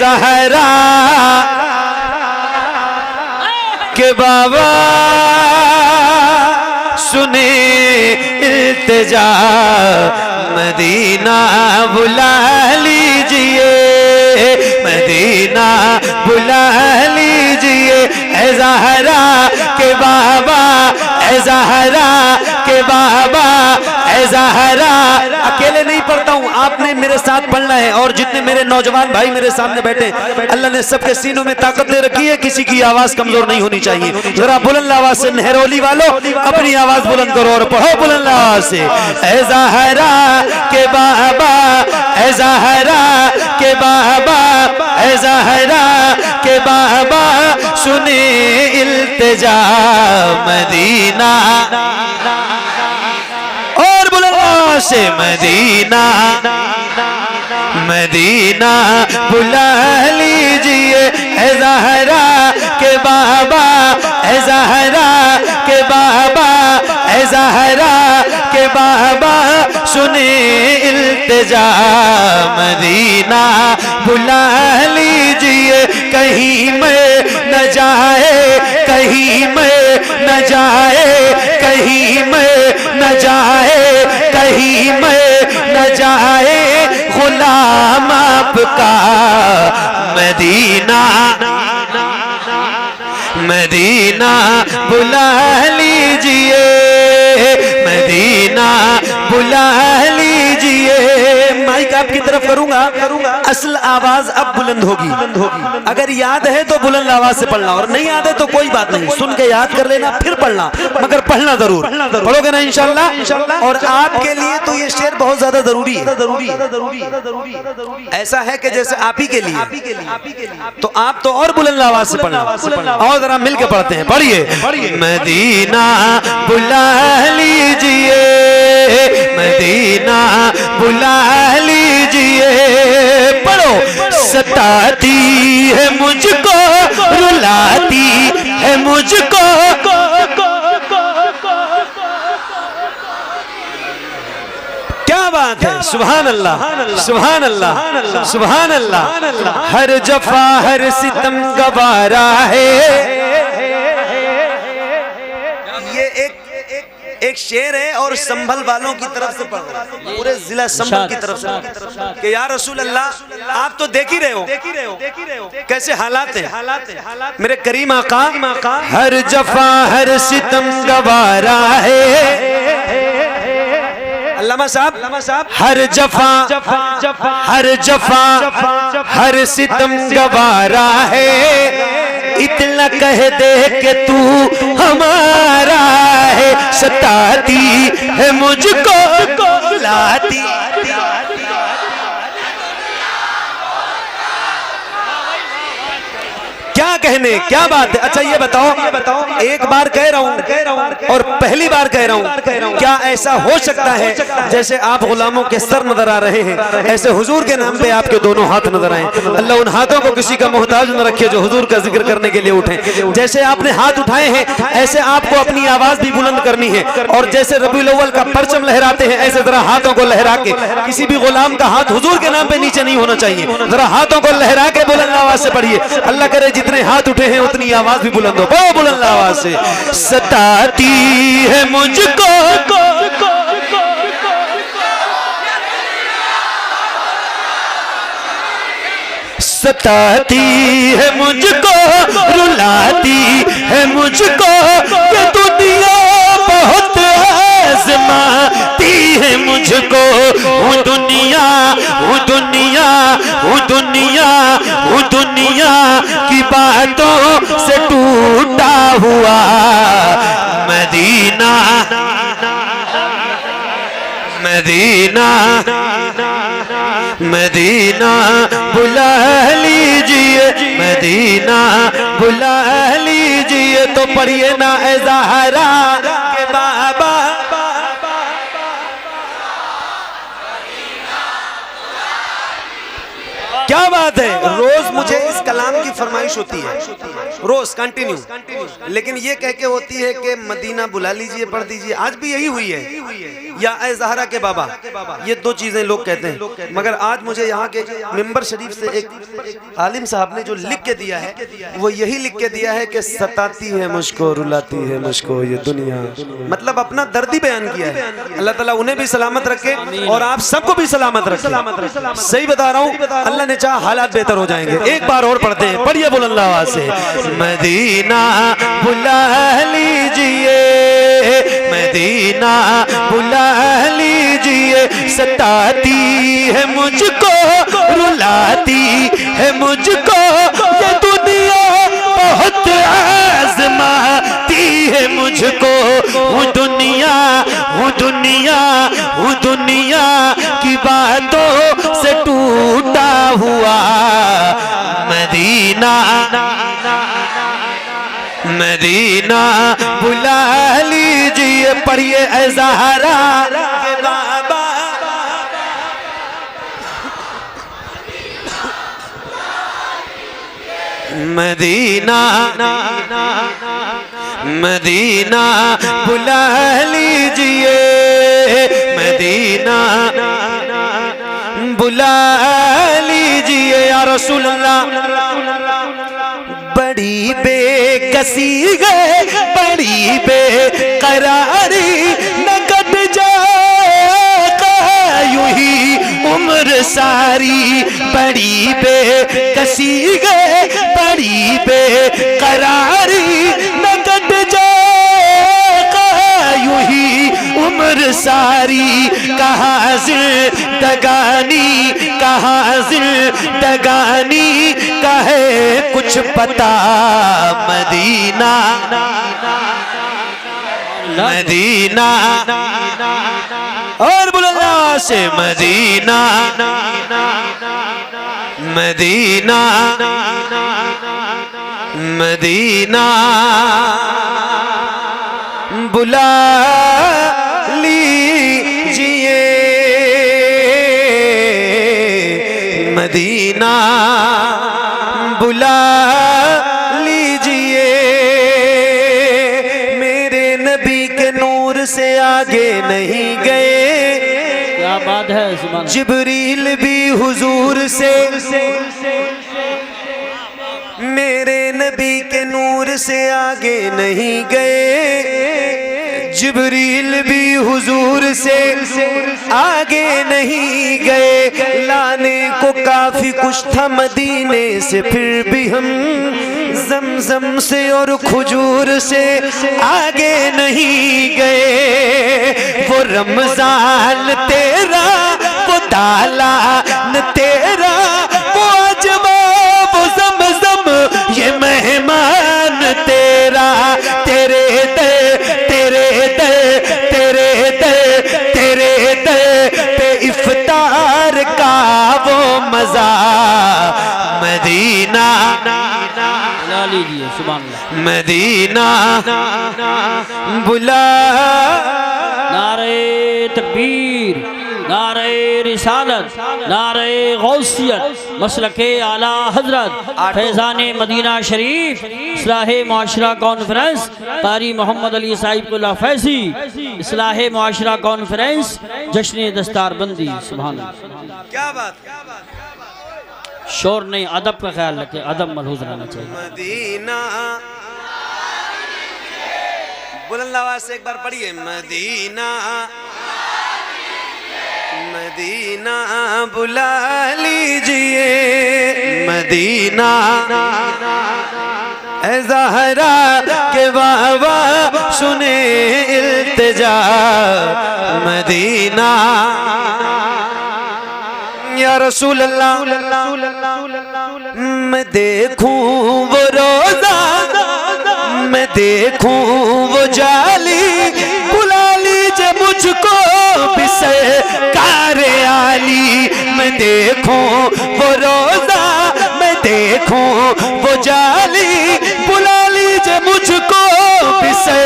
ज़हरा के बाबा सुने इल्तिजा, मदीना बुला लीजिए, मदीना बुला लीजिए। ऐ ज़हरा के बाबा, ऐ ज़हरा के बाबा, ऐ ज़हरा। अकेले नहीं पढ़ता हूँ, आपने मेरे साथ पढ़ना है। और जितने मेरे नौजवान भाई मेरे सामने बैठे, अल्लाह ने सबके सीनों में ताकत दे रखी है, किसी की आवाज कमजोर नहीं होनी चाहिए। जरा बुलंद आवाज से मेहरौली वालों अपनी आवाज बुलंद करो और पढ़ो बुलंद आवाज से। ऐ ज़हरा के बाबा, ऐ ज़हरा के बाबा, ऐ ज़हरा के बाबा सुने इल्तिजा, मदीना और बुलंद आवाज से मदीना, मदीना बुला लीजिए। ऐ ज़हरा के बाबा, ऐ ज़हरा के बाबा, ऐ ज़हरा के बाबा सुने इल्तिजा, मदीना बुला लीजिए। कहीं मैं न जाए, कहीं मैं न जाए, कहीं मैं न जाए, कहीं मैं न जाए गुलाम आपका, मदीना, मदीना बुला लीजिए, मदीना बुला लीजिए। माइक आपकी तरफ करूंगा, असल आवाज अब बुलंद होगी। अगर याद है तो बुलंद आवाज से पढ़ना, और नहीं याद है तो कोई बात नहीं, सुन के याद कर लेना फिर पढ़ना, मगर पढ़ना जरूर। पढ़ोगे ना इंशाल्लाह। और आपके लिए तो ये शेर बहुत ज्यादा जरूरी है। ऐसा है कि जैसे आप ही के लिए, तो आप तो और बुलंद आवाज से पढ़ना। और जरा मिलके पढ़ते हैं, पढ़िए। मदीना बुला लीजिए, मदीना बुला लीजिए। पढ़ो। सताती है मुझको, रुलाती है मुझको, क्या बात है। सुभान अल्लाह, सुभान अल्लाह, सुभान अल्लाह। हर जफा हर सितम गवारा है। एक शेर है और संभल वालों की तरफ से पढ़ रहा है, पूरे जिला संभल की तरफ से कि या रसूल अल्लाह आप तो देख ही रहे हो कैसे हालात है मेरे करीम आका। हर जफा हर सितम गवारा है। अल्लामा साहब, हर जफा हर जफा हर सितम गवारा है। इतना कह दे कि तू हमारा है। सताती है मुझको, लाती क्या कहने, क्या बात है। अच्छा ये बताओ, एक बार कह रहा हूँ और पहली बार कह रहा हूँ, क्या ऐसा हो सकता है जैसे आप गुलामों के सर नजर आ रहे हैं, ऐसे हुजूर के नाम पे आपके दोनों हाथ नजर आए। अल्लाह उन हाथों को किसी का मोहताज न रखे जो हुजूर का जिक्र करने के लिए उठे। जैसे आपने हाथ उठाए हैं, ऐसे आपको अपनी आवाज भी बुलंद करनी है। और जैसे रबीउल अव्वल का परचम लहराते हैं, ऐसे जरा हाथों को लहरा के, किसी भी गुलाम का हाथ हुजूर के नाम पे नीचे नहीं होना चाहिए। जरा हाथों को लहरा के बुलंद आवाज से पढ़िए। अल्लाह करे जितने हाथ उठे हैं उतनी आवाज भी बुलंद हो। बहुत बुलंद आवाज से। सताती है मुझको, सताती है मुझको, रुलाती है मुझको, ये दुनिया बहुत आज़माती है मुझको। वो दुनिया, वो दुनिया, वो दुनिया, वो दुनिया की बातों से टूटा हुआ मदीना, मदीना, मदीना बुला लीजिए, मदीना बुला लीजिए। तो पढ़िए ना ऐ ज़हरा के बाबा, क्या बात है। रोज मुझे इस कलाम की फरमाइश होती है, रोज कंटिन्यू, लेकिन ये कह के होती है कि मदीना बुला लीजिए, पढ़ दीजिए। आज भी यही हुई है। या ए ज़हरा के बाबा, ये दो चीज़ें लोग कहते हैं, मगर आज मुझे यहाँ के मिंबर शरीफ से एक आलिम साहब ने जो लिख के दिया है वो यही लिख के दिया है कि सताती है मुझको, रुलाती है मुझको ये दुनिया, मतलब अपना दर्द ही बयान किया है। अल्लाह ताला उन्हें भी सलामत रखे और आप सबको भी सलामत रखे। सही बता रहा हूँ, अल्लाह ने चाहा हालात बेहतर हो जाएंगे। एक बार और पढ़ते हैं, पढ़िए बुलंद आवाज से। मदीना बुला लीजिए, मदीना बुला लीजिए, सताती है मुझको, रुलाती है मुझको ये दुनिया, बहुत आज़माती है मुझको। हूँ दुनिया, हूँ दुनिया, हूँ दुनिया की बातों से टूटा हुआ। मदीना मदीना बुला लीजिए, पढ़िए ए ज़हरा के बाबा। मदीना मदीना बुला लीजिए, मदीना बुला लीजिए या रसूल अल्लाह। बड़ी बेकसी है, बड़ी बेकरारी, न कट जाएगा यूं ही उम्र सारी। बड़ी बेकसी है, बड़ी बेकरारी, न कट जाएगा यूं ही उम्र सारी। कहाँ जिंदगानी, कहाँ जिंदगानी का है कुछ पता। मदीना मदीना और बुलंदा से मदीना मदीना मदीना बुला लीजिए, मदीना बुला लीजिए। मेरे नबी के नूर से आगे नहीं गए, क्या बात है सुभान। जिब्रील भी हुजूर से, मेरे नबी के नूर से आगे नहीं गए, जिब्रील भी हुजूर से आगे नहीं गए। लाने को काफी कुछ था मदीने से, फिर भी हम जमजम से और खजूर से आगे नहीं गए। वो रमजान तेरा, वो दालान तेरा, वो अजमा, वो जमजम, ये मेहमान तेरा। तेरे दे तेरे दे तेरे दे तेरे दे पे इफ्तार का वो मजा। मदीना बुला लीजिए सुभान अल्लाह। मदीना बुला। नारे तकबीर, नारे रिसालत, नारे गौसियत, मसलके आला हजरत फैज़ान मदीना शरीफ, इस्लाह मुआशरा कॉन्फ्रेंस, कारी मोहम्मद अली साहिबुल्लाह फैज़ी, इस्लाह मुआशरा कॉन्फ्रेंस, जश्न दस्तारबंदी। सुभान अल्लाह। क्या बात, शोर नहीं, अदब का ख्याल रखें, अदब मलहूज रहना चाहिए। मदीना बुलंद आवाज से एक बार पढ़िए। मदीना मदीना बुला लीजिए, मदीना ए ज़हरा के बाबा सुने इल्तिजा। मदीना या रसूल अल्लाह। मैं देखूं वो रोज़ा, मैं देखूं वो जाली, बुला लीजिए मुझको बिसे कारे आली। मैं देखूं वो रोज़ा, मैं देखूं वो जाली, बुला लीजिए मुझको बिसे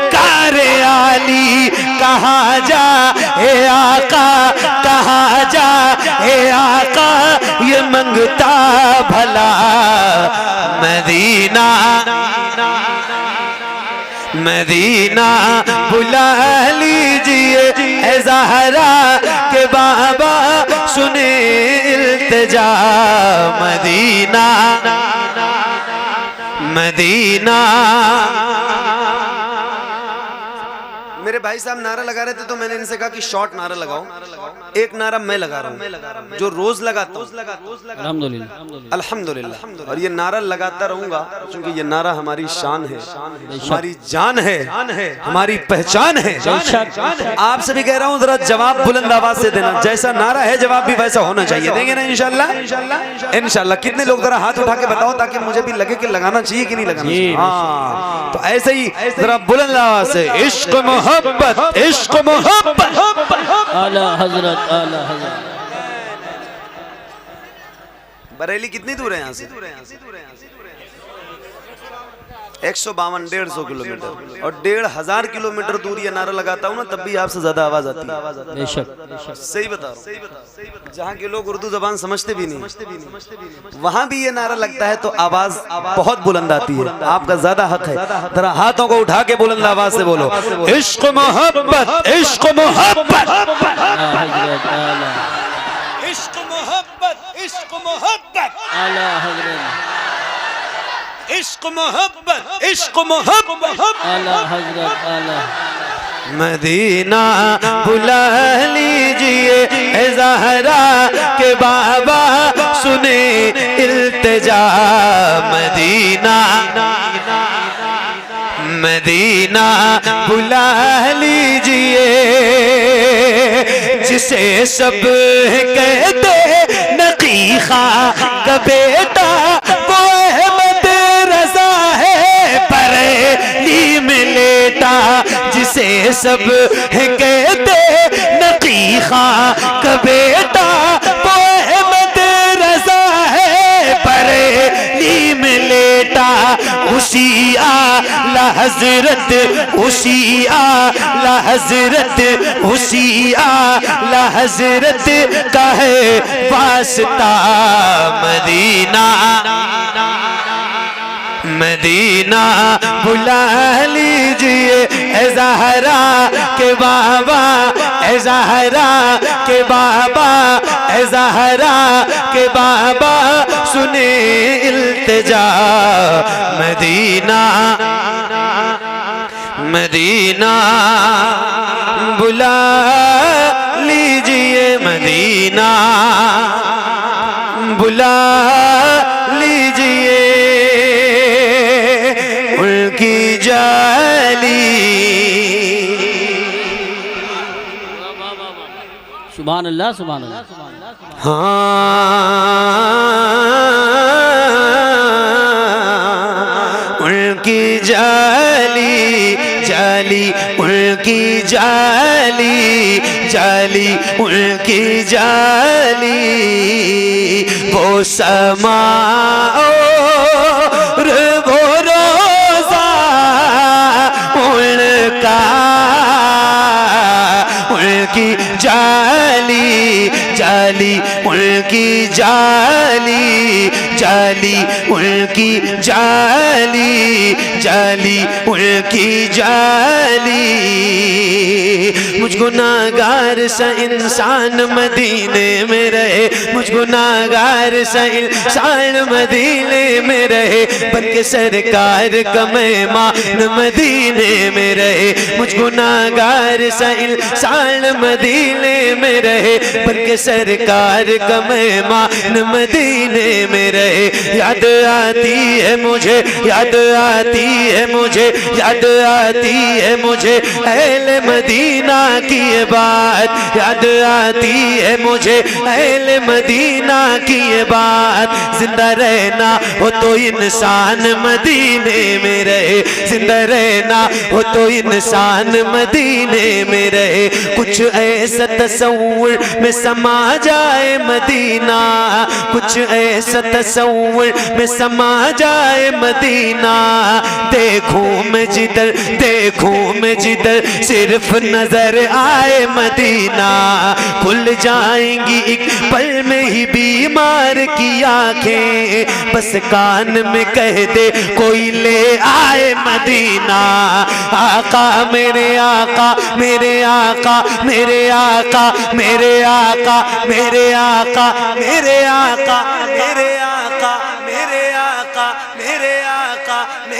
कारे आली। कहाँ जा ए आका, कहाँ जा ए आका, ये मंगता भला। मदीना मदीना बुला लीजिए ऐ ज़हरा के बाबा सुने इल्तिजा। Medina Medina. मेरे भाई साहब नारा लगा रहे थे तो मैंने इनसे कहा कि शॉर्ट नारा लगाओ। एक नारा मैं लगा रहा हूँ जो रोज लगाता हूँ, अल्हम्दुलिल्लाह। अल्हम्दुलिल्लाह। और ये नारा लगाता रहूंगा क्योंकि ये नारा हमारी शान है, हमारी जान है, हमारी पहचान है। आपसे भी कह रहा हूँ जरा जवाब बुलंद आवाज से देना, जैसा नारा है जवाब भी वैसा होना चाहिए। देंगे ना इंशाल्लाह? इंशाल्लाह। कितने लोग जरा हाथ उठा के बताओ ताकि मुझे भी लगे कि लगाना चाहिए कि नहीं लगाना चाहिए। हाँ, तो ऐसे ही जरा बुलंद आवाज से इश्क मोहब्बत इश्क मोहब्बत। आला हजरत आला हजरत। बरेली कितनी दूर है यहाँ से? 152 150 किलोमीटर और 1500 किलोमीटर दूर ये नारा लगाता हूँ ना तब भी आपसे ज्यादा आवाज आती है। बेशक सही बता रहा हूँ। जहाँ के लोग उर्दू जबान समझते भी नहीं वहाँ भी ये नारा लगता है तो आवाज बहुत बुलंद आती है। आपका ज्यादा हक है, जरा हाथों को उठा के बुलंद आवाज से बोलो इश्क मोहब्बत इश्क मोहब्बत। इश्क मोहब्बत इश्क मोहब्बत। आला हजरत इश्क मोहब्बत इश्क मोहब्बत। आला हजरत आला। मदीना बुला लीजिए ऐ ज़हरा के बाबा सुने इल्तिजा। मदीना मदीना बुला लीजिए जिसे सब कहते नकीखा का बेटा वो अहमद रज़ा है बरेली में लेटा। जिसे सब कहते नकीखा का बेटा वो अहमद रज़ा है बरेली में लेटा। उसी आला हजरत उसी आला हजरत उसी आला हजरत का है वास्ता। मदीना मदीना बुला लीजिए ऐ ज़हरा के बाबा ऐ ज़हरा के बाबा ऐ ज़हरा के बाबा सुने इल्तिजा। मदीना मदीना बुला लीजिए मदीना बुला लीजिए उनकी जाली। सुभान अल्लाह सुभान अल्लाह। उनकी जाली जाली उनकी जाली जाली उनकी जाली वो समा और वो रोज़ा उनका उनकी जाली जाली उनकी जाली जाली उनकी जाली जाली उनकी जाली। मुझ गुनाहगार सा इंसान मदीने में रहे, मुझ गुनाहगार सा इंसान मदीने में रहे, बल्कि सरकार का मेहमान मदीने में रहे। मुझ गुनाहगार सा इंसान मदीने में रहे, बल्कि सरकार का मेहमान मदीने में रहे। याद आती है मुझे याद आती है मुझे याद आती है मुझे अहले मदीना की ये बात, याद आती है मुझे अहले मदीना की ये बात। जिंदा रहना हो तो इंसान मदीने में रहे, जिंदा रहना हो तो इंसान मदीने में रहे। कुछ ऐसा तस्वुर में समा जाए मदीने मदीना, कुछ ऐसा तस्वुर में समा जाए मदीना। देखूं मैं जिधर सिर्फ नजर आए मदीना। खुल जाएंगी एक पल में ही बीमार की आंखें, बस कान में कह दे कोई ले आए मदीना। आका मेरे आका मेरे आका मेरे आका मेरे आका मेरे आका मेरे आका मेरे आका मेरे आका मेरे आका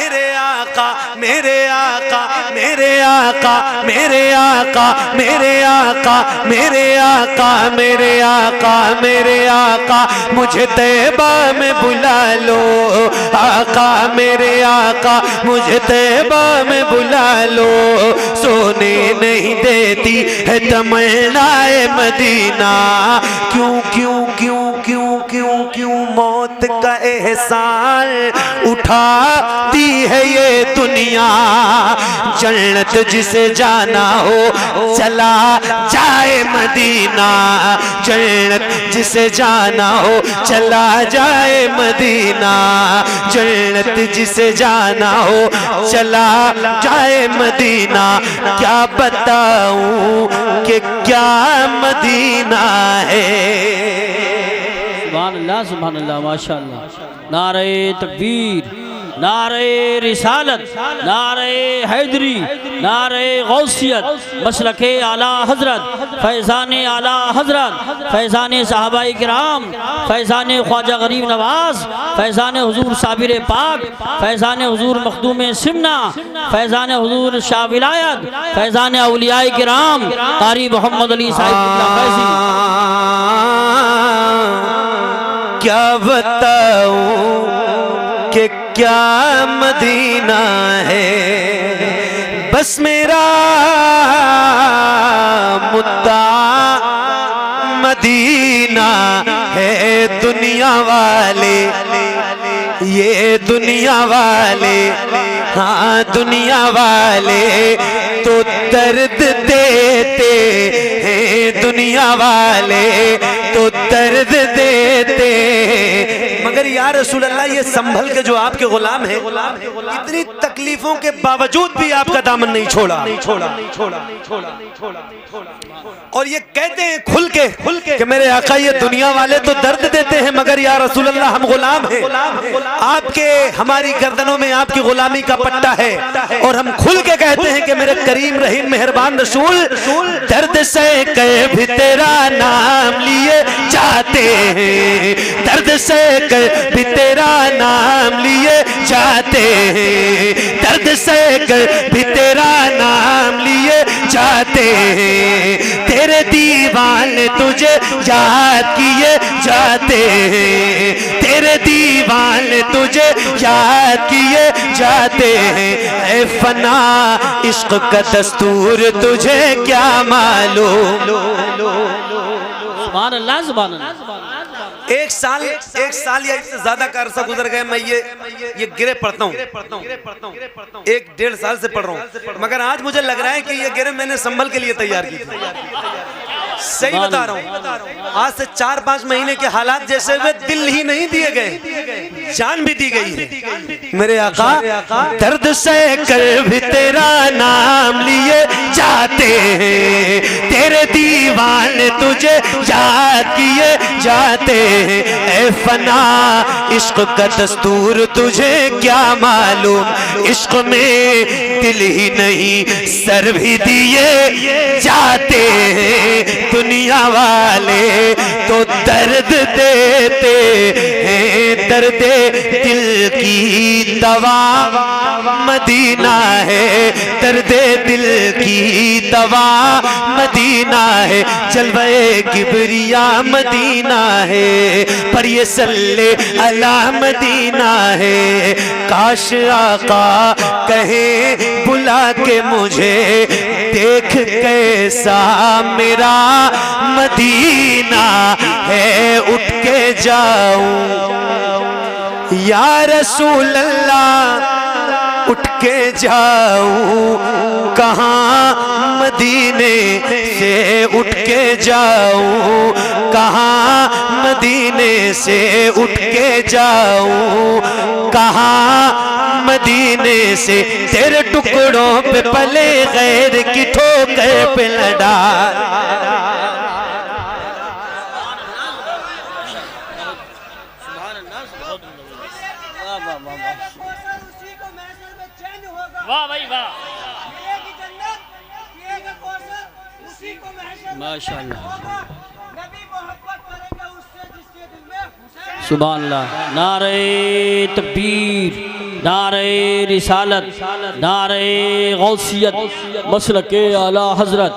मेरे आका मेरे आका मेरे आका मेरे आका मेरे आका मेरे आका मेरे आका मेरे आका मुझे तैबा में बुला लो। आका मेरे आका मुझे तैबा में बुला लो। सोने नहीं देती है तमन्नाए मदीना। क्यों क्यों क्यों क्यों क्यों क्यों मौत का एहसान उठाती है ये दुनिया। जन्नत जिसे जाना हो चला जाए मदीना। जन्नत जिसे जाना हो चला जाए मदीना। जन्नत जिसे जाना हो चला जाए मदीना। क्या बताऊं कि क्या मदीना है। सुभान अल्लाह माशाअल्लाह। नारे तकबीर, नारे रिसालत, नारे हैदरी, नारे गौसियत, मसलके आला हजरत, फैज़ाने आला हजरत, फैज़ाने सहाबाए किराम, फैज़ाने ख्वाजा गरीब नवाज, फैज़ाने हुजूर साबिर पाक, फैज़ाने हुजूर मखदूम सिमना, फैज़ाने हुजूर शाह विलायत, फैज़ाने औलियाए किराम कारी मोहम्मद अली साहिब। क्या बताऊं कि क्या मदीना है। बस मेरा मुद्दा मदीना है। दुनिया वाले ये दुनिया वाले, हाँ दुनिया वाले तो दर्द देते हैं। दुनिया वाले तो दर्द देते, मगर या रसूल अल्लाह ये संभल के जो आपके गुलाम है, इतनी तकलीफों के बावजूद भी आपका दामन नहीं छोड़ा। और ये कहते हैं खुल के कि मेरे आका ये दुनिया वाले तो दर्द देते हैं, मगर या रसूल अल्लाह हम गुलाम हैं आपके। हमारी गर्दनों में आपकी गुलामी का पट्टा है और हम खुल के कहते हैं कि मेरे करीम रहीम मेहरबान रसूल दर्द से कह भी तेरा नाम लिए जाते हैं। दर्द से कह भी तेरा नाम लिए जाते हैं। दर्द से कह भी तेरा नाम लिए जाते हैं। तेरे दीवाने तुझे याद किए जाते हैं। तेरे दीवाने तुझे याद किए जाते हैं। ऐ फना इश्क का दस्तूर तुझे क्या मालूम। सुभान अल्लाह, सुभान अल्लाह। एक साल या इससे ज्यादा का अरसा गुजर गया, मैं ये गिरे पढ़ता हूँ। 1-1.5 साल से पढ़ रहा हूँ, मगर आज मुझे लग रहा है कि ये गिरे मैंने संभल के लिए तैयार की थी। सही बता रहा हूँ। आज से 4-5 महीने के हालात जैसे वे दिल ही नहीं दिए गए, जान भी दी गई है। मेरे आका दर्द से कर भी तेरा नाम लिए जाते हैं। तेरे दीवाने तुझे याद किए जाते हैं। ऐ फना इश्क का दस्तूर तुझे क्या मालूम। इश्क में दिल ही नहीं सर भी दिए जाते हैं। दुनिया वाले तो दर्द देते हैं। दर्द दिल की दवा मदीना है। दर्द दिल की दवा मदीना है। जलवे किबरिया मदीना है, पर ये सल्ले अला मदीना है। काश आका कहे बुला के मुझे देख कैसा मेरा मदीना है। उठ के जाऊं या रसूल अल्लाह, उठ के जाऊं कहाँ मदीने से उठ के जाऊं कहाँ मदीने से उठ के जाऊं कहाँ मदीने से तेरे टुकड़ों पे पले गैर की ठोकर पे लड़ा। वाह भाई वाह, माशाअल्लाह, सुभान अल्लाह। नारे तकबीर, नारे रिसालत, नारे गौसियत, मसलके आला हजरत,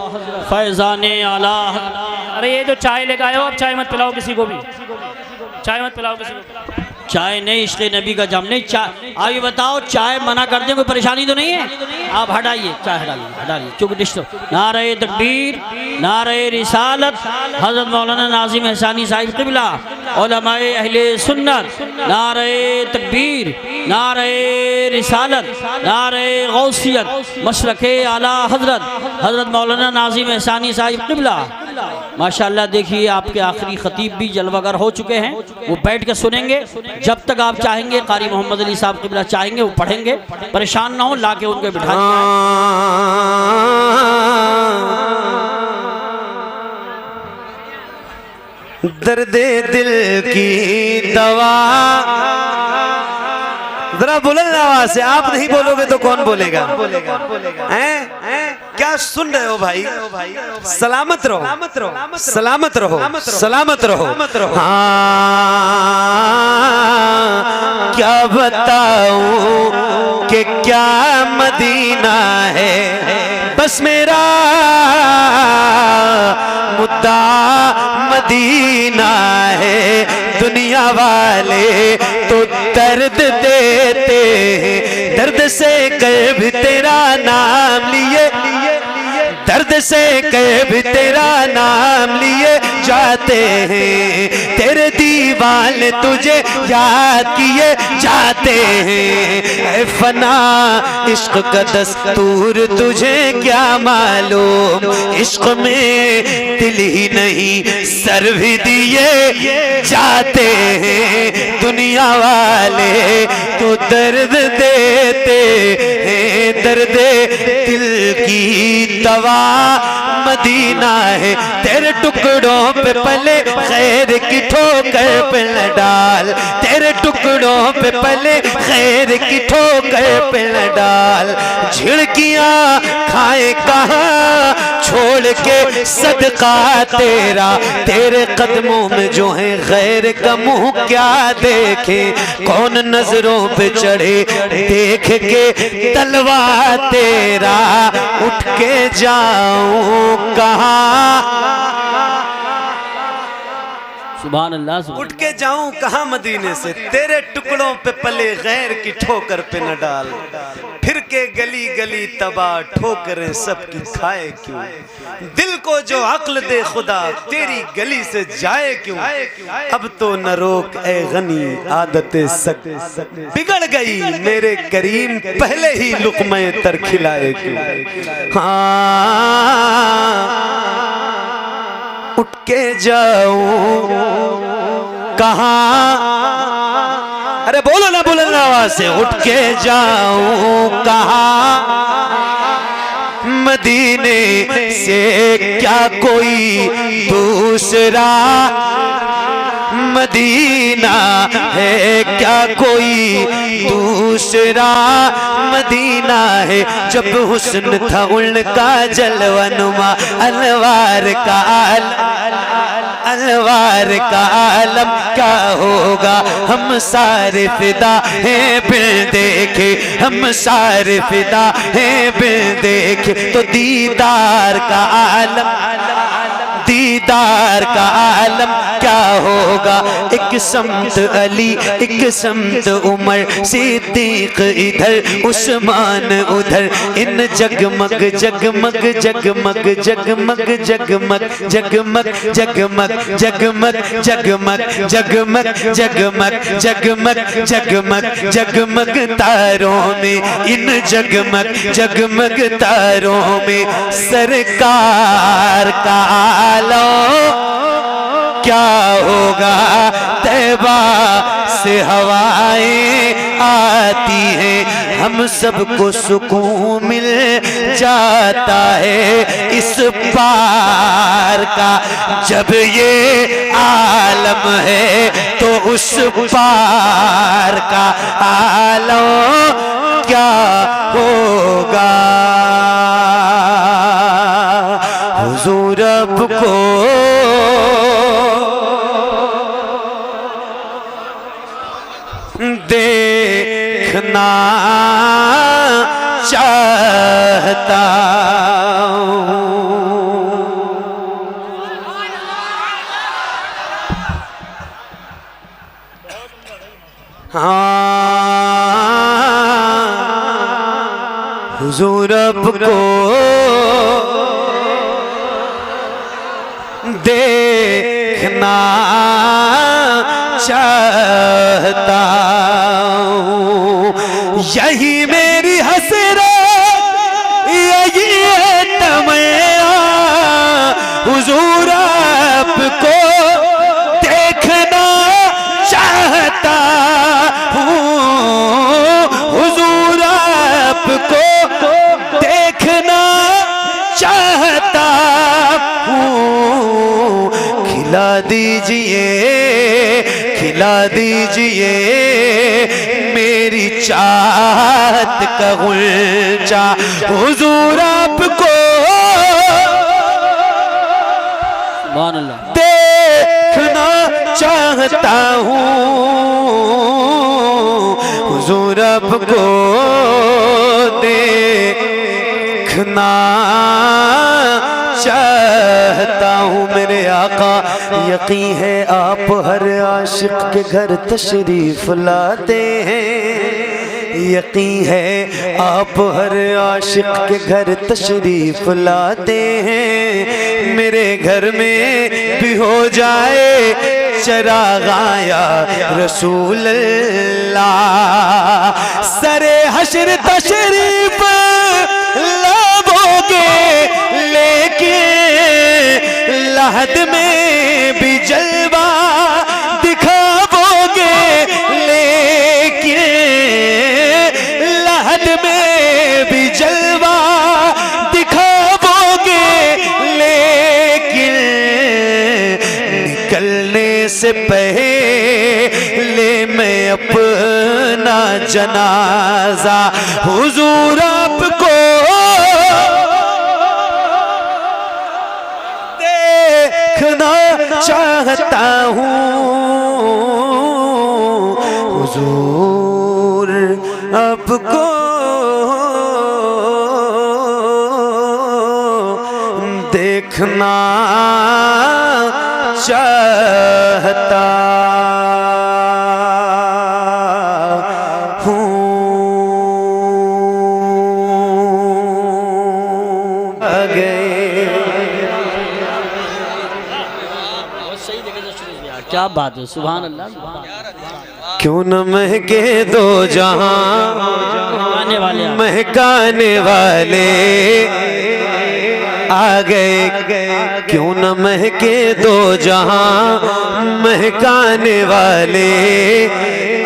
फैज़ाने आला। अरे ये जो चाय लेकर आए हो, अब चाय मत पिलाओ किसी को भी, चाय मत पिलाओ किसी को। चाय नहीं, इश्क़ नबी का जाम नहीं। चाय आप ये बताओ, चाय मना कर दें, कोई परेशानी तो नहीं है? आप हटाइए, चाय हटाइए चूँकि डिस्टर्ब। नारे तकबीर, नारे रिसालत, हज़रत मौलाना नाज़िम एहसानी साहिब क़िबला, उलमाए अहले सुन्नत। नारे तकबीर, नारे रिसालत, नारे गौसियत, मशरक़े आला हज़रत, हज़रत मौलाना नाज़िम एहसानी साहिब क़िबला। माशाअल्लाह, देखिए आपके आखिरी ख़तीब भी जलवागर हो चुके हैं, वो बैठ के सुनेंगे जब तक आप चाहेंगे। कारी मोहम्मद अली साहब क़िबला चाहेंगे वो पढ़ेंगे, परेशान ना हो, लाके उनके बिठा। दर्दे दिल की दवा, जरा बुलंद आवाज से, आप नहीं बोलोगे तो कौन बोलेगा? हैं? क्या सुन रहे हो भाई? सलामत रहो, सलामत रहो, सलामत रहो। हाँ, क्या बताऊं कि क्या मदीना है, बस मेरा मुद्दा मदीना है। दुनिया वाले तो दर्द देते हैं, दर्द से कब तेरा नाम लिए, दर्द से कब तेरा नाम लिए जाते हैं। तेरे दीवाने तुझे याद किए जाते हैं। ऐ फना इश्क का दस्तूर तुझे क्या मालूम, इश्क में दिल ही नहीं सर भी दिए जाते हैं। दुनिया वाले तो दर्द देते हैं, दर्द दिल की दवा मदीना है। तेरे टुकड़ों पे पले खैर की ठोकर पे न डाल, तेरे टुकड़ों पे पले खैर की ठोकर पे न डाल। झिड़कियां खाए कहाँ छोड़ के सदका तेरा, तेरे कदमों में जो है गैर का मुंह क्या देखे। कौन नजरों पे चढ़े देख के तलवा तेरा, उठ के जाऊं कहाँ, सुभान अल्लाह, सुभान। उठ के जाऊं कहाँ मदीने से, तेरे टुकड़ों पे पले गैर की ठोकर पे न डाल। फिर के गली गली तबाह ठोकरें सबकी खाए क्यों, दिल को जो अक्ल दे खुदा तेरी गली से जाए क्यों। अब तो न रोक ए गनी आदतें सक बिगड़ गई, मेरे करीम पहले ही लुक़मे तर खिलाए क्यों। हाँ, उठ के जाऊं कहाँ, अरे बोलो ना बुलंद आवाज से, उठ के जाऊं कहाँ मदीने से क्या कोई दूसरा मदीना है, क्या कोई दूसरा मदीना है। जब हुस्न था उनका जलवनुमा, अनवार का अनवार का आलम क्या होगा। हम सारे फिदा हैं बिन देखे, हम सारे फिदा हैं बिन देखे। तो दीदार का आलम, दीदार का आलम क्या होगा। एक समत अली एक समत उमर, सिद्दीक इधर उस्मान उधर, इन जगमग जगमग जगमग जगमग जगमग जगमग जगमग जगमग जगमग जगमग जगमग जगमग जगमग जगमग तारों में, इन जगमग जगमग तारों में सरकार का आलो क्या होगा। तैबा से हवाएं आती हैं, हम सबको सुकून मिल जाता है इस पार का। जब ये आलम है तो उस पार का आलम क्या होगा। हुजूर रब को देखना चाहता हूँ। हुजूर रब को देखना चाहता हूँ। यही मेरी हसरत यही है तमन्ना, हुजूर आपको देखना चाहता हूँ। हुजूर आपको देखना चाहता हूँ। खिला दीजिए मेरी चाहत का गुलचा, हुजूर आपको देखना चाहता हूँ। हुजूर आपको देखना चाहता हूँ। मेरे आका यकीन है आप हर आशिक के घर तशरीफ लाते हैं। यकीन है आप हर आशिक के घर तशरीफ लाते हैं। मेरे घर में भी हो जाए चरागाया रसूल अल्लाह, सरे हश्र तशरीफ लाओगे लेके लहद में भी जलवा दिखाओगे, लेके लहद में भी जलवा दिखाओगे। लेकिन निकलने से पहले मैं अपना जनाजा हुजूर आपको देखना चाहता हूँ। हुजूर आपको देखना चाहता हूँ। आ गए क्या बात है, सुभान अल्लाह। क्यों न महके दो जहां आने वाले आप। महकाने वाले आ गए। क्यों न महके दो जहां महकाने वाले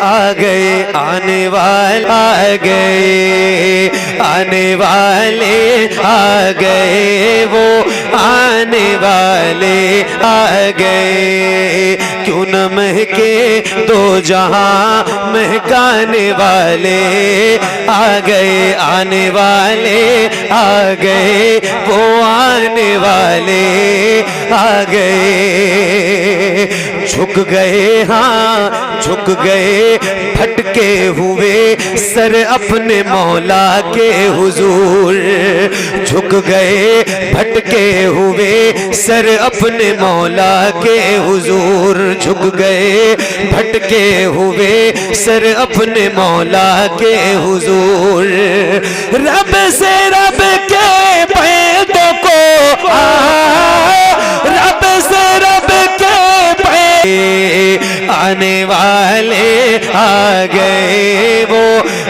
आ गए। आने वाले आ गए, आने वाले आ गए, वो आने वाले आ गए। क्यों न महके दो जहां महकाने वाले आ गए, आने वाले आ गए, वो आने वाले आ गए। झुक गए, हाँ झुक गए, भटके हुए सर अपने मौला के हुजूर। झुक गए भटके हुए सर अपने मौला के हुजूर। झुक गए भटके हुए सर अपने मौला के हुजूर। रब से रब के पैदों को रब से रब के आने वाले आ गए, वो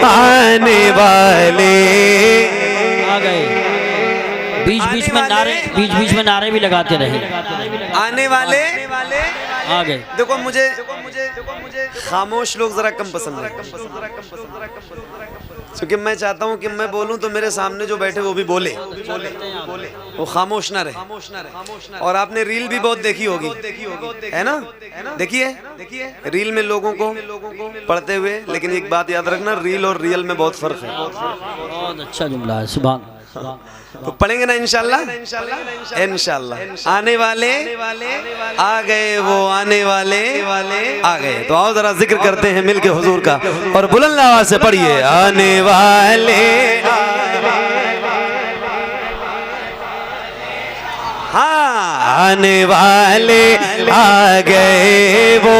आने वाले आ गए। बीच बीच में नारे भी लगाते रहे। आने वाले आ गए। देखो मुझे खामोश लोग जरा कम पसंद है, क्योंकि मैं चाहता हूं कि मैं बोलूं तो मेरे सामने जो बैठे वो भी बोले, वो खामोश ना रहे। और आपने रील भी बहुत देखी होगी, है ना? देखिए रील में लोगों को पढ़ते हुए, लेकिन एक बात याद रखना, रील और रियल में बहुत फर्क है। बहुत अच्छा जुमला है, सुभान। तो पढ़ेंगे ना इंशाल्लाह। इंशाल्लाह आने वाले आ गए, वो आने वाले आ गए। तो आओ जरा जिक्र करते हैं मिलके हुजूर का, और बुलंद आवाज से पढ़िए, आने वाले हाँ आने वाले आ गए, वो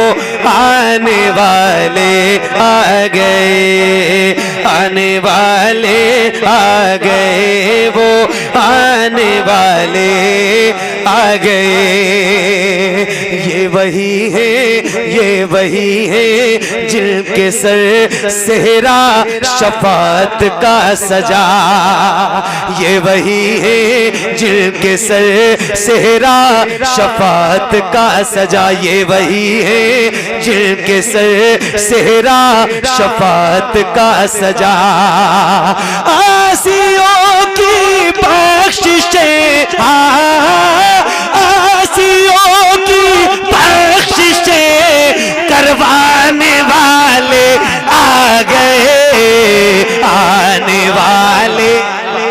आने वाले आ गए, आने वाले आ गए, वो आने वाले आ गए। ये वही है, ये वही है जिनके सर सेहरा शफात का सजा। ये वही है जिनके सर सेहरा शफात का सजा। ये वही है जिनके सर सेहरा शफात का सजा। आसियों की बख्शिशें, आसियों की बख्शिशें करवाने वाले आ गए, आने वाले।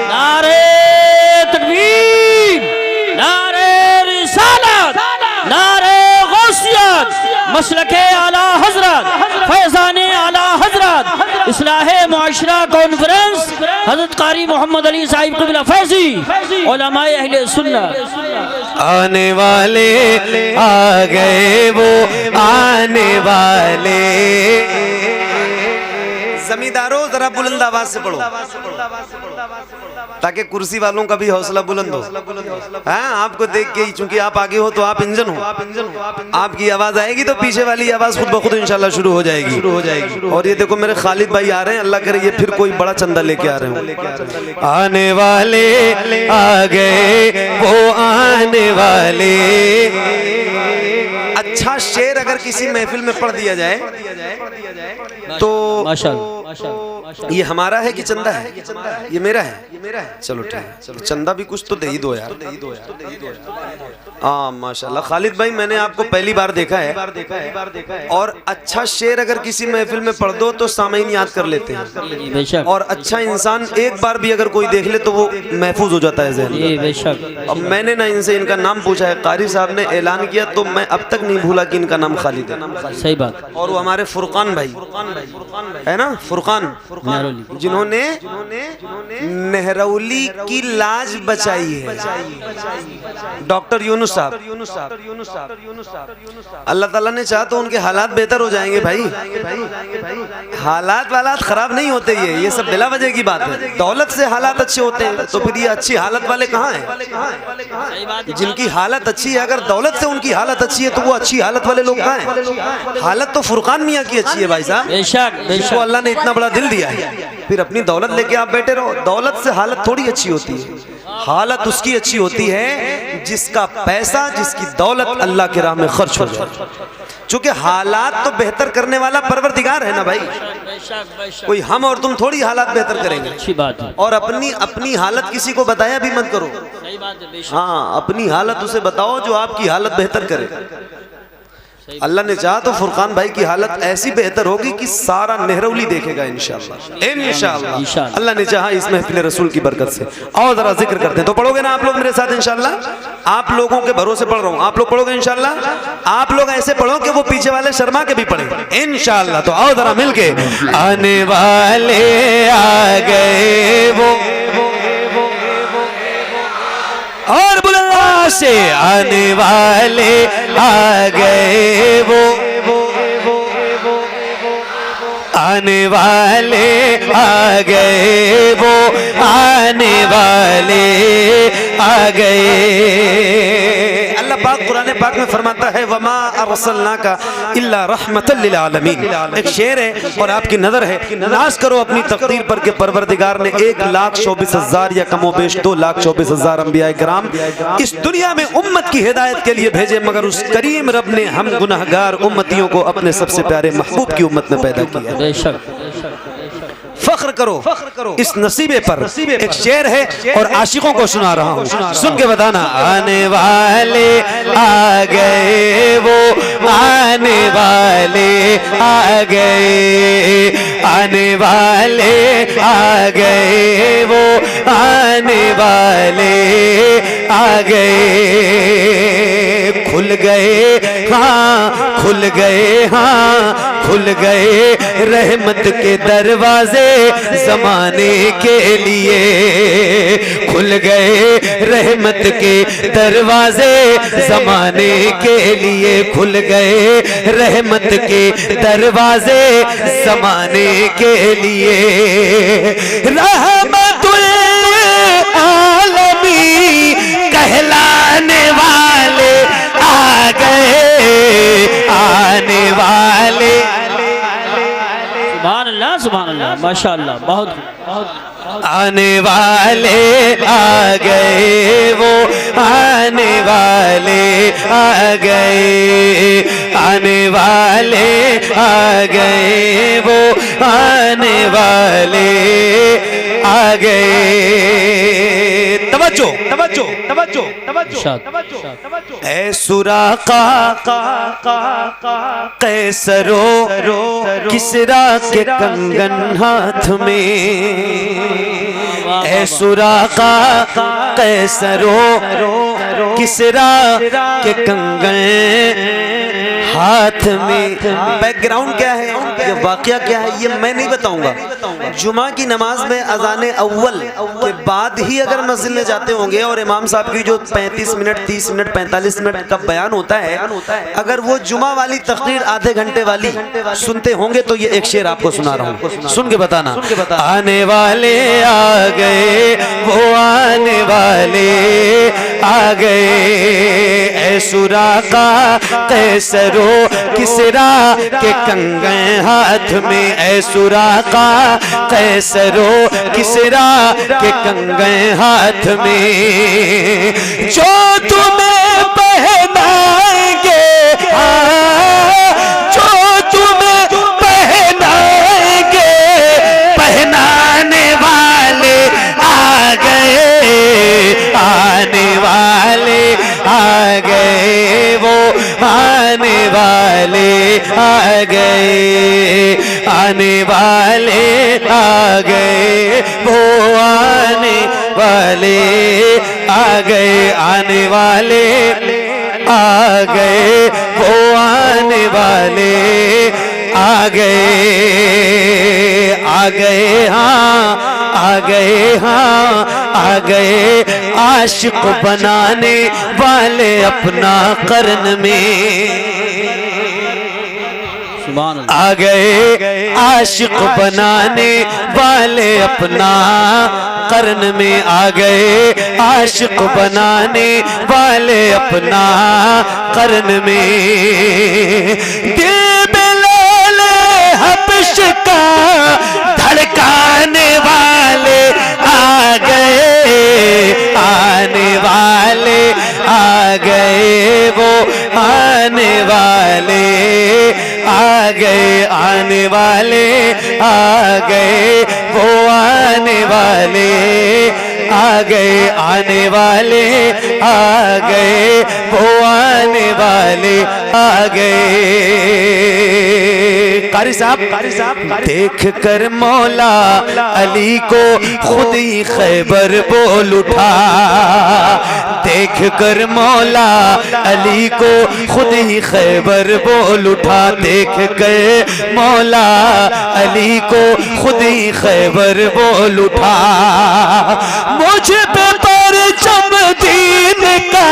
नारे तकबीर, नारे रिसालत, नारे गौसियत, मसलके आला हजरत, फैज़ाने आला हजरत, इस्लाहे मुआशरा कॉन्फ्रेंस हजरत कारी मोहम्मद अली साहिब क़िबला फैज़ी, उलमाए अहले सुन्नत। आने वाले आ गए, वो आने वाले। जमींदारों जरा बुलंद आवाज से पढ़ो, ताकि कुर्सी वालों का भी हौसला बुलंद हो। हाँ, आपको देख के ही, चूंकि आप आगे हो तो आप इंजन हो, आपकी आवाज आएगी तो पीछे वाली आवाज खुद ब खुद इंशाल्लाह शुरू हो जाएगी। और ये देखो मेरे खालिद भाई आ रहे हैं, अल्लाह करे ये फिर कोई बड़ा चंदा लेके आ रहे हो। आने वाले आ गए, वो आने वाले। अच्छा शेर अगर किसी महफिल में पढ़ दिया जाए तो माशाअल्लाह, ये हमारा है कि चंदा है? ये मेरा है। चलो ठीक है, चलो चंदा भी कुछ तो दे ही दो यार। हाँ माशाल्लाह। खालिद भाई मैंने आपको पहली बार देखा है, और अच्छा शेर अगर किसी महफिल में पढ़ दो तो सामीन याद कर लेते हैं, और अच्छा इंसान एक बार भी अगर कोई देख ले तो वो महफूज हो जाता है ज़हन में। बेशक। अब मैंने ना इनसे इनका नाम पूछा है, कारी साहब ने ऐलान किया तो मैं अब तक नहीं भूला कि इनका नाम खालिद है। सही बात। और वो हमारे फुरकान भाई है ना, फुरकान, जिन्होंने नेहरौली की लाज बचाई है। डॉक्टर यूनुस साहब, अल्लाह ताला ने चाहा तो उनके हालात बेहतर हो जाएंगे भाई। हालात खराब नहीं होते, ये सब बिला वजह की बात है। दौलत से हालात अच्छे होते हैं तो फिर ये अच्छी हालत वाले कहाँ हैं? जिनकी हालत अच्छी है, अगर दौलत से उनकी हालत अच्छी है तो वो अच्छी हालत वाले लोग कहाँ हैं? हालत तो फुरकान मियाँ की अच्छी है भाई साहब, जिसको अल्लाह ने इतना बड़ा दिल दिया है। फिर अपनी दौलत लेके आप बैठे रहो, दौलत से हालत थोड़ी अच्छी होती है। हालत उसकी अच्छी होती है जिसका पैसा, जिसकी दौलत अल्लाह के राह में खर्च हो जाए। क्योंकि हालात तो बेहतर करने वाला परवरदिगार है ना भाई, कोई हम और तुम थोड़ी हालात बेहतर करेंगे। अच्छी बात है। और अपनी हालत किसी को बताया भी मत करो। हाँ, अपनी हालत उसे बताओ जो आपकी हालत बेहतर करे। अल्लाह ने चाहा तो फुरकान भाई की हालत ऐसी बेहतर होगी कि सारा नेहरौली देखेगा इंशाअल्लाह इंशाअल्लाह। अल्लाह ने चाहा इस महफिल रसूल की बरकत से। और जरा जिक्र करते हैं, तो पढ़ोगे ना आप लोग मेरे साथ इंशाअल्लाह? आप लोगों के भरोसे पढ़ रहा हूं, आप लोग पढ़ोगे इंशाअल्लाह? आप लोग ऐसे पढ़ो कि वो पीछे वाले शर्मा के भी पढ़े इंशाअल्लाह। तो आओ जरा मिलके। आने वाले आ गए वो, और बुलंद से आने वाले आ गए वो, आने वाले आ गए वो, आने वाले आ गए। अल्लाह पाक कुरान पाक में फरमाता है वमा अरसलनाका इल्ला रहमतल लिल आलमीन। एक शेर है और आपकी नजर है, नाज करो अपनी तकदीर पर कि परवरदिगार ने 1,24,000 या कमोबेश 2,24,000 अंबिया किराम इस दुनिया में उम्मत की हिदायत के लिए भेजे, मगर उस करीम रब ने हम गुनहगार उम्मतियों को अपने सबसे प्यारे महबूब की उम्मत में पैदा किया। बेशक फख्र करो इस नसीबे पर। एक शेर है और आशिकों को सुना रहा हूँ, सुन के बताना। आने वाले आ गए वो, आने वाले आ गए, आने वाले आ गए वो, आने वाले आ गए। खुल गए हाँ, खुल गए हाँ, खुल गए रहमत के दरवाजे जमाने के लिए, खुल गए रहमत के दरवाजे जमाने के लिए, खुल गए रहमत के दरवाजे जमाने के लिए। रहमतुल आलमी कहलाने वाले आ गए, आने वाले। सुभान अल्लाह माशाअल्लाह, बहुत आने वाले आ गए वो, आने वाले आ गए, आने वाले आ गए वो, आने वाले आ गए। तवज्जो तवज्जो तवज्जो तवज्जो। ऐ सुराका कैसरो किसरा के कंगन हाथ में, ऐ सुराका कैसरो किसरा के कंगन हाथ में। बैकग्राउंड क्या है, ये वाकया क्या है, ये मैं नहीं बताऊंगा। जुमा की नमाज में अजान अव्वल के बाद ही अगर मस्जिद में जाते होंगे और इमाम साहब की जो 35 मिनट 30 मिनट 45 मिनट का बयान होता है, अगर वो जुमा वाली तकरीर आधे घंटे वाली सुनते होंगे तो ये एक शेर आपको सुना रहा हूँ, सुन के बताना। आने वाले आ गए वो, आने वाले आ गए। ऐ सुराका कैसरो किसरा के कंगन हाथ में, ऐ सुराका कैसरो किसरा के कंगन हाथ में। जो तुम्हें पहनाएंगे जो तुम्हें पहनाएंगे, पहनाने वाले आ गए, आने वाले आ गए वो, आने वाले आ गए, आने वाले आ गए वो, आने वाले आ गए, आने वाले आ गए वो, आने वाले आ गए, आ गए हाँ, आ गए हाँ, आ गए आशिक बनाने वाले अपना कर्न में। आ गए आशिक बनाने वाले अपना कर्न में, आ गए आशिक बनाने वाले अपना कर्न में। दिल बिलाल हबश का धड़काने वाले आ गए, आने वाले आ गए वो, आने वाले आ गए, आने वाले आ गए वो, आने वाले आ गए आने वाले, आ गए वो आने वाले आ गए। कारी साहब देख कर मौला अली को खुद ही खैबर बोल उठा, देख कर मौला अली को खुद ही खैबर बोल उठा, देख कर मौला अली को खुद ही खैबर बोल उठा। मुझ पे परचम दीन का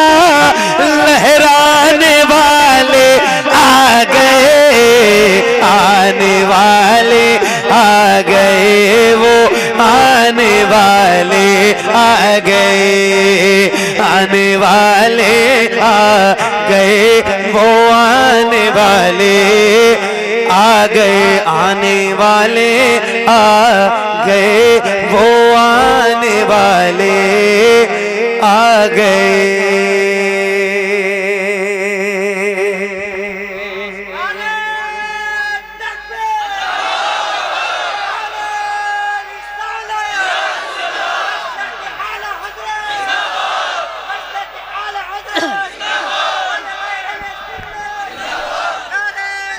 लहराने वाले आ गए, आने वाले आ गए, वो आने वाले आ गए, आने वाले आ गए, वो आने वाले आ गए, आने वाले आ गए, वो आने वाले आ गए।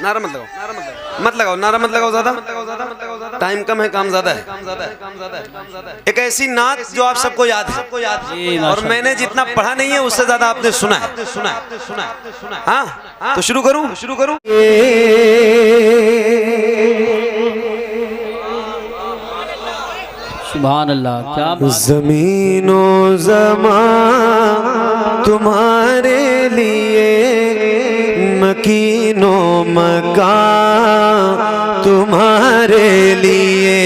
नारा मत लगाओ, मत लगाओ, नारा मत लगाओ, ज्यादा टाइम कम है, काम ज्यादा है। एक ऐसी नात जो आप सबको याद है और मैंने जितना पढ़ा नहीं है उससे ज्यादा आपने सुना है। हाँ तो शुरू करूं, शुरू करूं। सुभान अल्लाह, क्या ज़मीनो ज़मान तुम्हारे लिए, मकीनो मकान तुम्हारे लिए,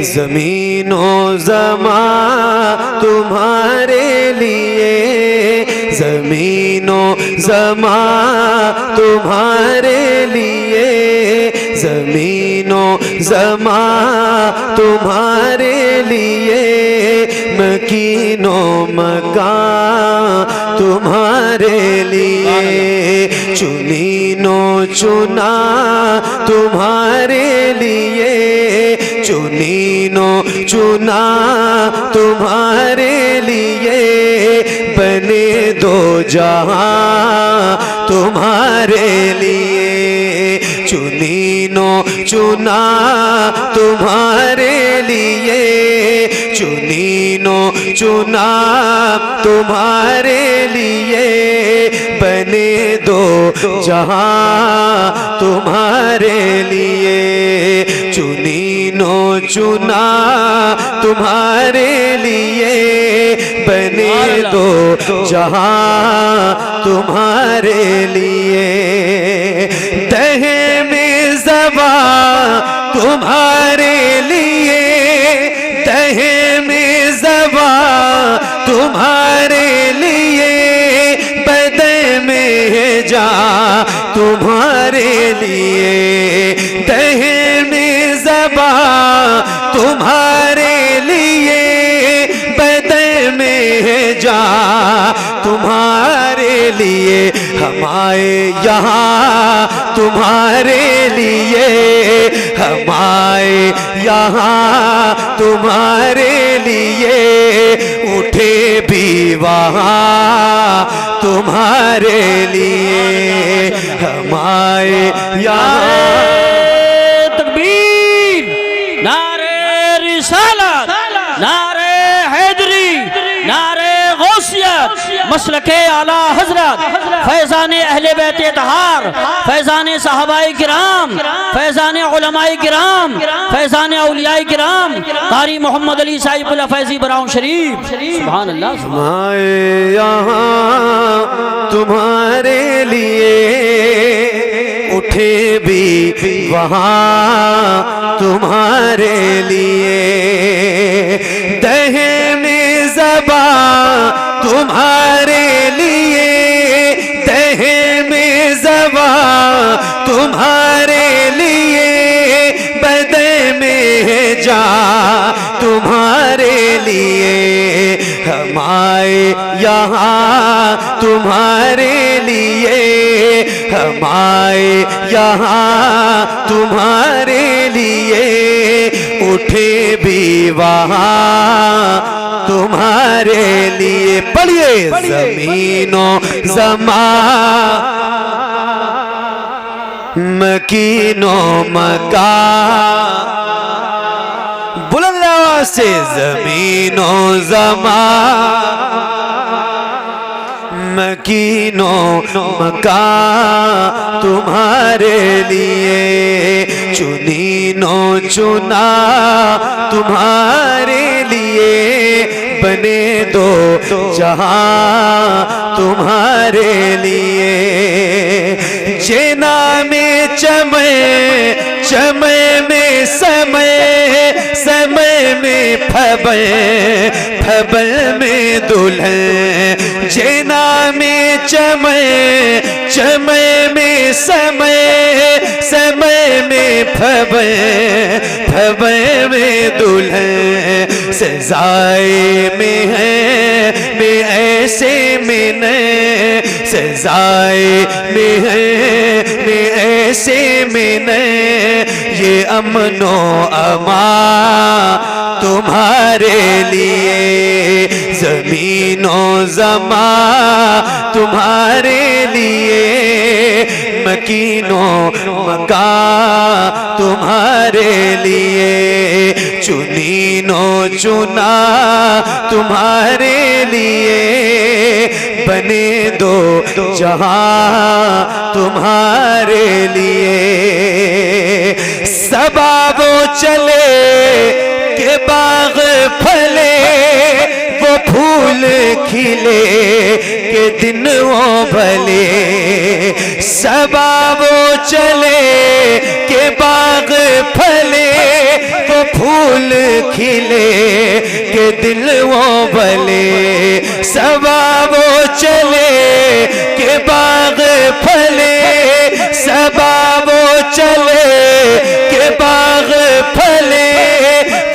ज़मीनो ज़मान तुम्हारे लिए, ज़मीनो ज़मान तुम्हारे लिए, ज़मीनो ज़मान तुम्हारे लिए, मकीनो मकान तुम्हारे लिए, चुनीनो चुना तुम्हारे लिए, चुनीनो चुना तुम्हारे लिए, बने दो जहां तुम्हारे लिए, चुनीनो चुना तुम्हारे लिए, चुनीनो चुना तुम्हारे लिए, बने दो जहां तुम्हारे लिए, चुनीनो चुना तुम्हारे लिए, बने दो जहां तुम्हारे लिए, दहे में ज़बा तुम्हारे लिए, दहे में ज़बा तुम्हारे लिए, बदे में जा तुम्हारे लिए, दहे में ज़बा तुम्हारे लिए, बदे में जा तुम्हारे लिए, हम आए यहाँ तुम्हारे लिए, हम आए यहाँ तुम्हारे लिए, उठे भी वहाँ तुम्हारे लिए, हम आए यहाँ। तकबीर, नारे रिसालत, नारे हैदरी, नारे गौसियत, मसलके आला हजरत, फैज़ाने अहले बैत तहार, फैज़ाने सहाबाए किराम, फैज़ाने उलमाए किराम, फैज़ाने औलियाए किराम, कारी मोहम्मद अली साहिबुल्लाह फैज़ी बराऊं शरीफ। सुभान अल्लाह। आए यहाँ तुम्हारे लिए, उठे भी वहाँ तुम्हारे लिए, दहे में ज़बा तुम्हारे लिए, दहे में ज़बा तुम्हारे लिए, बदे में जा तुम्हारे लिए, हम आए यहाँ तुम्हारे लिए, हम आए यहाँ तुम्हारे लिए, उठे भी वहाँ तुम्हारे लिए। पढ़िए ज़मीनो ज़मा मकीनो मका, बुलंद आवाज से ज़मीनो ज़मा मकीनो मका तुम्हारे लिए, चुनीनो चुना तुम्हारे लिए, बने दो जहां तुम्हारे लिए। जेना में चमे चमे में समय, समय में फबल फबल में दुल्हन। जेना में चमे चमे में समय, समय में फबल फबल में दुल्हन। सजाए में है में ऐसे में न, सजाए में है में ऐसे में न, ये अमनो अमा तुम्हारे लिए, ज़मीनो ज़मा तुम्हारे लिए, मकीनो मका तुम्हारे लिए, चुनीनो चुना तुम्हारे लिए, बने दो जहां तुम्हारे लिए। सबा वो चले के बाग फले, वो फूल खिले के दिन वो भले। सबा वो चले के बाग फले, वो फूल खिले के दिल वो भले। सबा वो चले के बाग फले, सबा वो चले के बाग फले,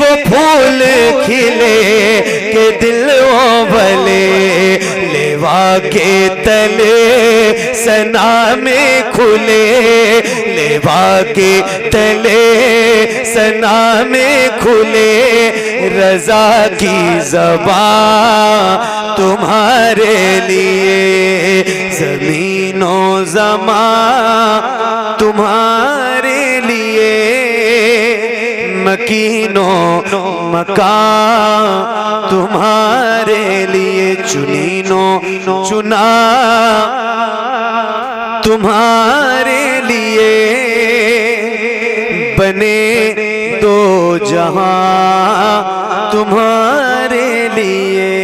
वो फूल खिले के दिल वो भले। लेवा के तले सना में खुले, लेवा के तले सना में खुले, रजा की ज़बान तुम्हारे लिए, ज़मीनो ज़मा तुम्हारे लिए, मकीनो मका तुम्हारे लिए, चुनीनो चुना तुम्हारे लिए, बने दो जहां तुम्हारे लिए।